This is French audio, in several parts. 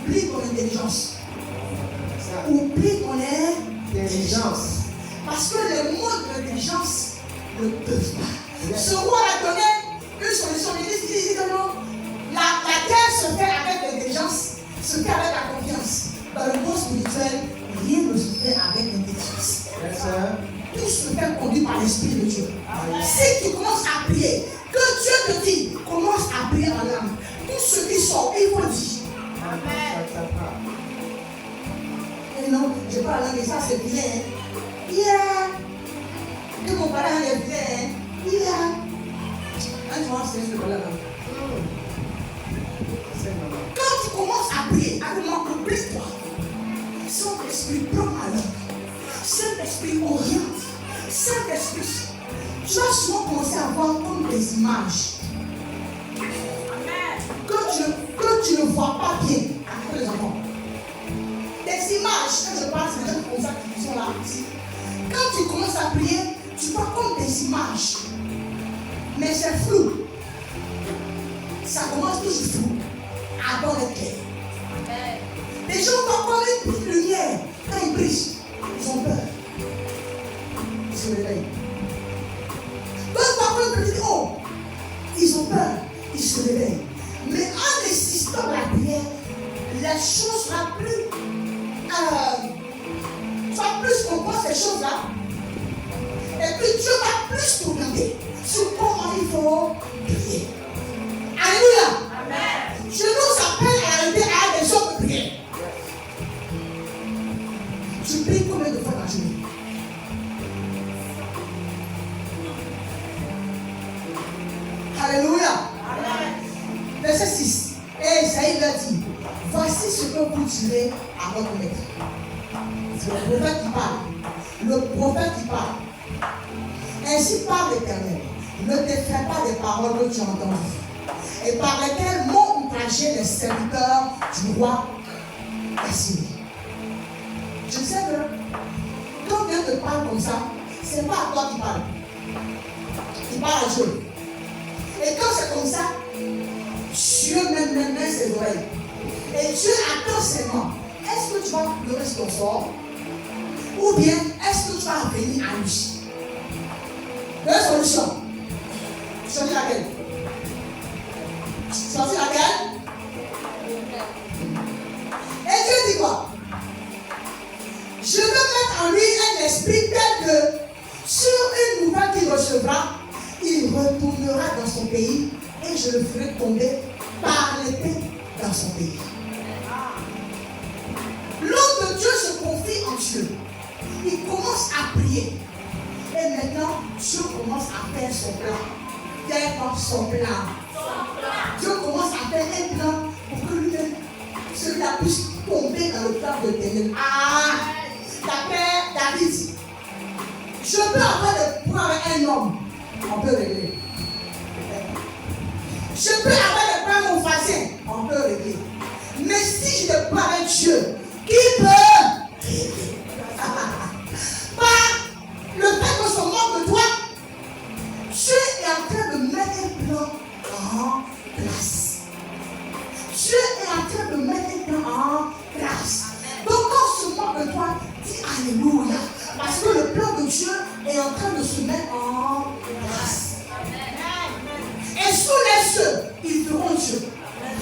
oublie ton intelligence. Oublie ton intelligence. Parce que les mots de l'intelligence ne peuvent pas. Ce roi a donné une solution. Il dit non. La terre se fait avec l'intelligence, se fait avec la confiance. Dans le monde spirituel, rien ne se fait avec l'intelligence. Tout se fait conduit par l'Esprit de Dieu. Si tu commences à prier, que Dieu te dit, commence à prier en langue. Tout ce qui sort, il faut dire. Et non, je parle en langue et ça c'est bien. Que mon parent est bien. Un jour, c'est ce que je quand tu commences à prier, avec moi, oublie-toi. Saint-Esprit, prends ma langue. Saint-Esprit, oriente. Saint-Esprit, tu vas souvent commencer à voir comme des images. Que tu ne vois pas bien avec les enfants. Des images, quand je parle, c'est des gens comme ça qui sont là ici. Quand tu commences à prier, tu vois comme des images. Mais c'est flou. Ça commence toujours flou. Avant le cœur. Les gens voient comme une petite lumière. Quand ils prient, ils ont peur. Ils se réveillent. Quand ils voient comme une petite eau, ils ont peur. Ils se réveillent. Mais en insistant dans la prière, les choses seront plus. Tu vas plus comprendre ces choses-là. Et puis Dieu va plus te demander sur comment il faut prier. Alléluia. Amen. Je nous appelle à arrêter à des hommes de prière. Tu pries combien de fois par journée? Alléluia. Amen. Verset 6. Et Isaïe l'a dit, voici ce que vous direz à votre maître. C'est le prophète qui parle. Le prophète qui parle. Ainsi parle l'Éternel. Ne t'effraie pas des paroles que tu as entendues et par lesquelles m'ont outragé les serviteurs du roi d'Assyrie. Je sais que quand Dieu te parle comme ça, ce n'est pas à toi qui parle. Il parle à Dieu. Et quand c'est comme ça, Dieu même ses oreilles. Et Dieu attend seulement. Est-ce que tu vas pleurer sur ton sort? Ou bien est-ce que tu vas venir à lui? Deux solutions. Choisis laquelle? Choisis laquelle? Et Dieu dit quoi? Je veux mettre en lui un esprit tel que sur une nouvelle qu'il recevra, il retournera dans son pays et je le ferai tomber par l'épée dans son pays. L'homme de Dieu se confie en Dieu. Il commence à prier. Et maintenant, Dieu commence à faire son plan. Quel est son plan? Dieu commence à faire un plan pour que lui-même, celui-là puisse tomber dans le plan de l'éternel. D'après David, je peux avoir des points avec un homme. On peut régler. Je peux avoir des points avec mon voisin. On peut régler. Mais si je ne peux avec Dieu, qui peut régler? Le fait que son manque de toi, Dieu est en train de mettre un plan en place. Dieu est en train de mettre un plan en place. Donc quand ce manque de toi, dis Alléluia. Parce que le plan de Dieu est en train de se mettre en place. Et sous les cieux, ils feront Dieu.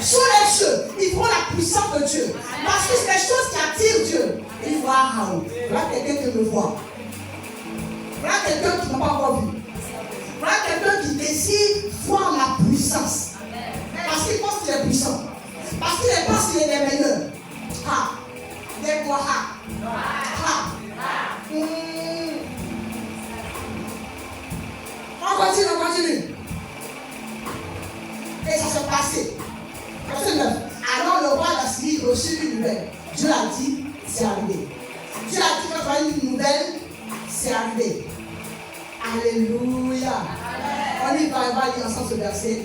Sous les cieux, ils feront la puissance de Dieu. Parce que c'est des choses qui attirent Dieu. Et waouh, voilà quelqu'un qui me voit. Voilà quelqu'un qui n'a pas encore vu. Voilà quelqu'un qui décide voir la puissance. Parce qu'il pense qu'il est puissant. Parce qu'il pense qu'il est le meilleur. Des quoi On continue. Et ça s'est passé. Verset 9. Alors le roi d'Assyrie reçut une nouvelle. Dieu a dit, c'est arrivé. Dieu a dit quand tu as une nouvelle, c'est arrivé. Alléluia. On y va lire ensemble ce verset.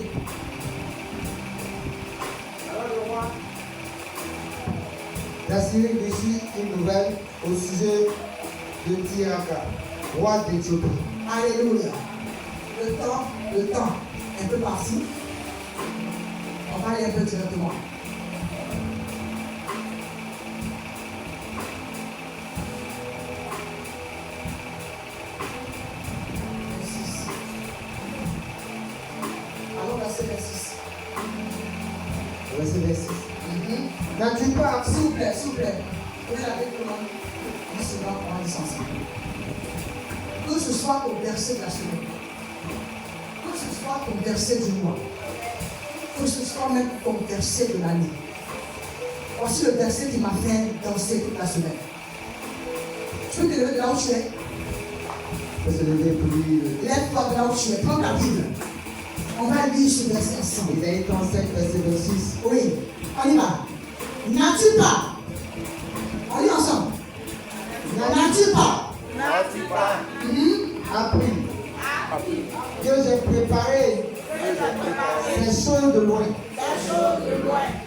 Alors le roi d'Assyrie reçut une nouvelle au sujet de Tiraka, roi d'Éthiopie. Alléluia. Le temps, un peu parti. On va aller un peu directement. verset 26. N'as-tu pas S'il vous plaît, s'il vous plaît. Prenez la Bible pour moi. On se va prendre ensemble. Que ce soit ton verset de la semaine, que ce soit ton verset du mois, que ce soit même ton verset de l'année. Voici le verset qui m'a fait danser toute la semaine. Tu peux te lever de là où tu es? On peut se lever pour lire. Lève-toi de là où tu es. Prends ta Bible. On va lire ce verset ensemble. Isaïe 35, verset 26. Oui, on y va. N'as-tu pas? On lit ensemble. N'as-tu pas? Appris que j'ai préparé des choses de loin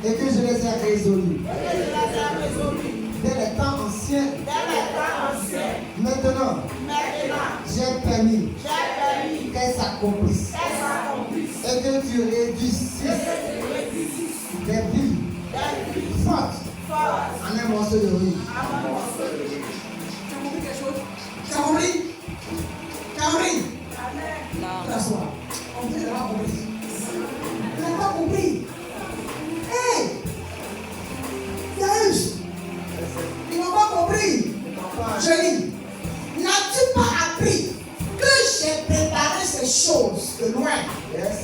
et que je les ai résolues dès les temps anciens. Maintenant, j'ai permis qu'elles s'accomplissent et que tu réduisisses des villes fortes en un morceau de riz. Tu as compris quelque chose? Tu as compris? Tu as compris? Non. T'assois. On dit, il n'a pas compris. Il n'a pas compris. Hey! Darius! Ils n'ont pas compris. Je lis. N'as-tu pas appris que j'ai préparé ces choses de loin? Yes.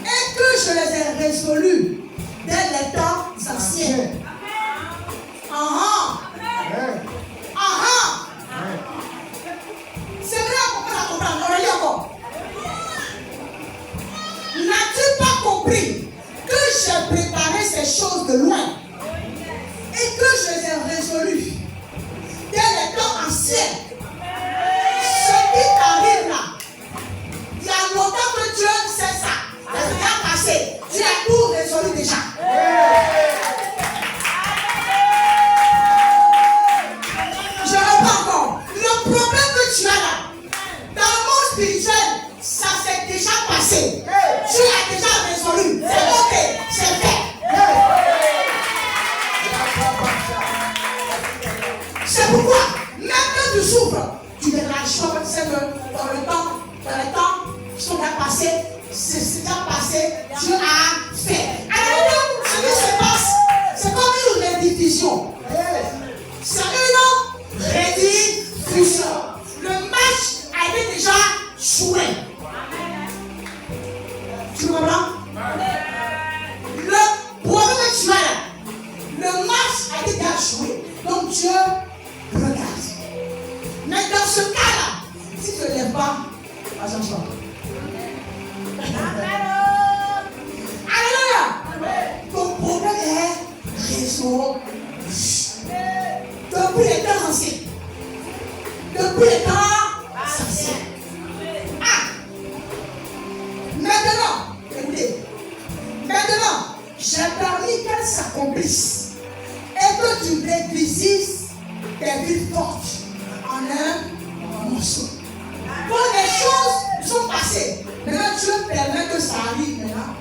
Et que je les ai résolues dès les temps anciens? Amen. C'est vrai, on peut la comprendre. On va lire encore. N'as-tu pas compris que j'ai préparé ces choses de loin et que je les ai résolues dès les temps anciens? Ce qui t'arrive là, il y a longtemps que Dieu sait ça. Ça s'est bien passé. Tu as tout résolu déjà. Je reprends encore. Le problème que tu as là, dans le monde spirituel, ça s'est déjà passé. Tu as déjà résolu. C'est ok, c'est fait. C'est pourquoi, même que tu souffres, tu devras choisir. Tu sais que dans les temps qui sont déjà passés, c'est déjà passé, Dieu a fait. Alors, ce qui se passe, c'est comme une rediffusion. C'est une rediffusion. Le match a été déjà joué. Tu comprends? Le problème que tu as là, le match a été déjà joué. Donc Dieu regarde. Mais dans ce cas-là, si tu ne lèves pas, pas changement. Alléluia. Ton problème est résolu. Depuis les temps anciens. Depuis les temps anciens. Maintenant, écoutez. Maintenant, j'ai permis qu'elles s'accomplissent et que tu réduisisses des villes fortes en un morceau. Quand les choses sont passées, maintenant Dieu permet que ça arrive maintenant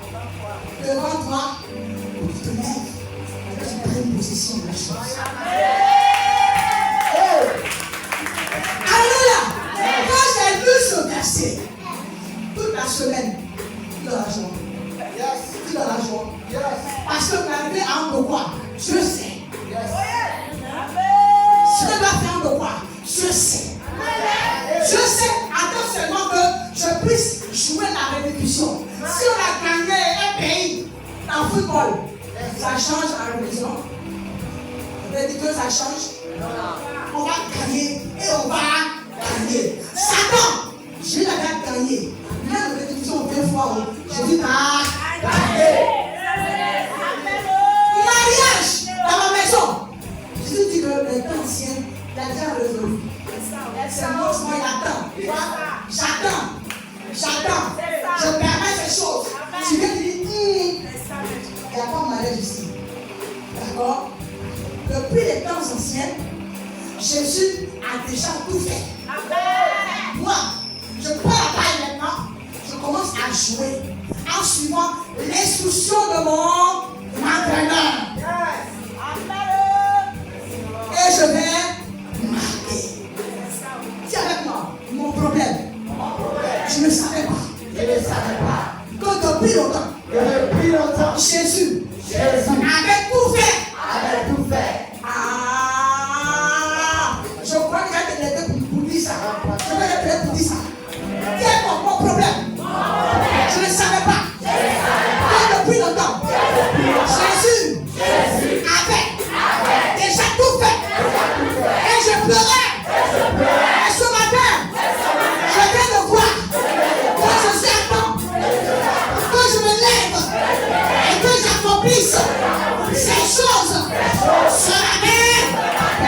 devant toi pour que tu te lèves et que tu prennes possession de la chose. Alléluia! Quand j'ai lu ce verset, toute la semaine, dans la joie. Dans la joie. Parce que m'arriver à un pourquoi, je sais. Ce que doit faire un pourquoi, je sais. Je sais, attends seulement que je puisse jouer la répétition. Si on a gagné un pays en football, ça change la répétition. Répétition, ça change. On va gagner et on va gagner. Satan, je l'avais gagné. Même répétition 2 fois, je dis gagné. Mariage dans ma maison. Jésus dit que les temps anciens, il a déjà résolu. C'est moi, il attend. J'attends. Je permets ces choses. Tu viens de dire, il n'y a pas de mariage ici. D'accord? Depuis les temps anciens, Jésus a déjà tout fait. Moi, je prends la paille maintenant. Je commence à jouer en suivant l'instruction de mon entraîneur. Et je vais marquer. Dis avec moi, mon problème. Je ne savais pas. Que depuis longtemps, Jésus Jésus avait tout fait. avait tout fait. Je crois que j'ai été élevé pour dire ça. Je vais être pour dire ça. Quel est mon problème? Je ne savais pas. Depuis longtemps. Jésus avait déjà tout fait. Et je pleurais. Et ce matin, je viens de voir que je suis à temps. Que je me lève et que j'accomplisse ces choses. Ce matin,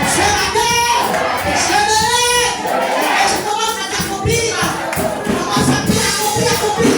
je me lève et je commence à t'accomplir. Je commence à accomplir.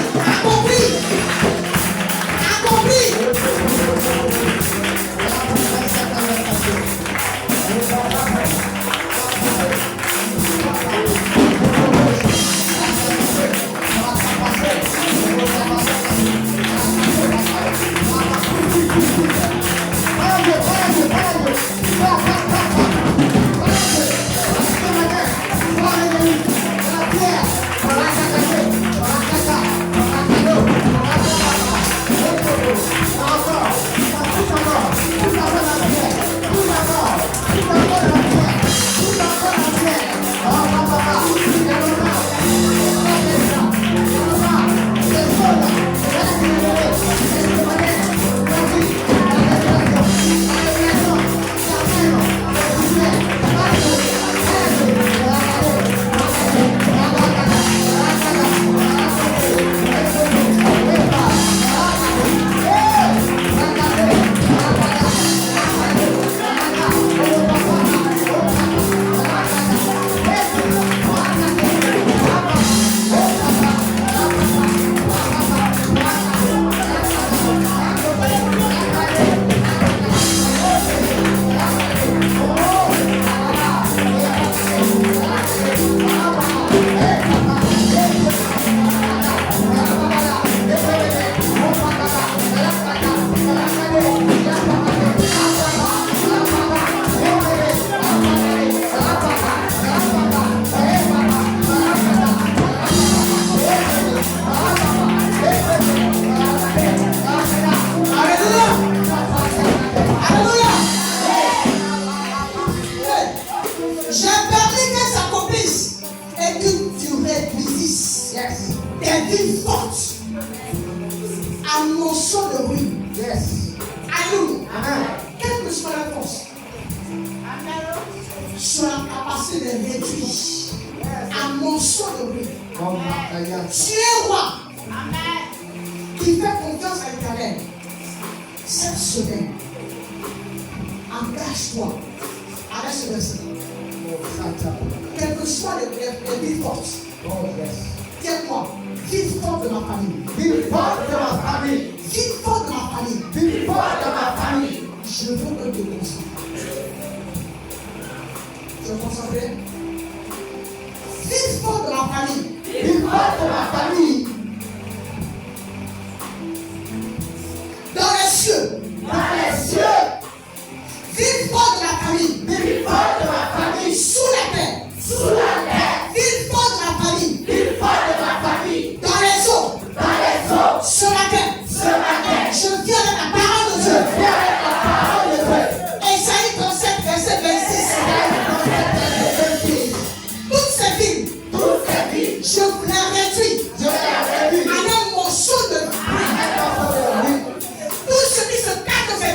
Tout ce qui se cache de ces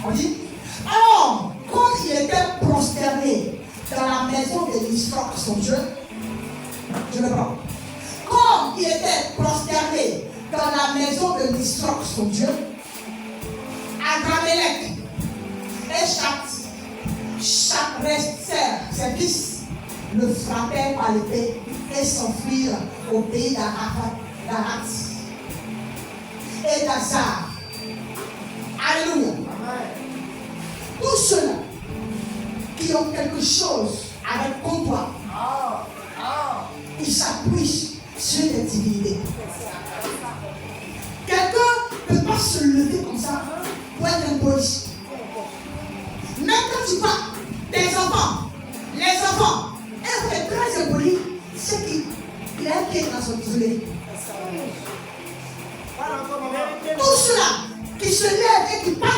On dit, alors, comme il était prosterné dans la maison de Nisroch, son Dieu, je le prends. Comme il était prosterné dans la maison de Nisroch, son Dieu, Adramélec et Chapreser, ses fils, le frappèrent par l'épée et s'enfuirent au pays d'Arat et d'Azar. Alléluia. Tous ceux-là qui ont quelque chose avec contre toi, ils s'appuient sur des divinités. Quelqu'un ne peut pas se lever comme ça pour être un policier. Même quand tu parles des enfants, les enfants, un fait très impoli, c'est qu'il a un pied dans son isolé. Tous ceux-là qui se lèvent et qui parlent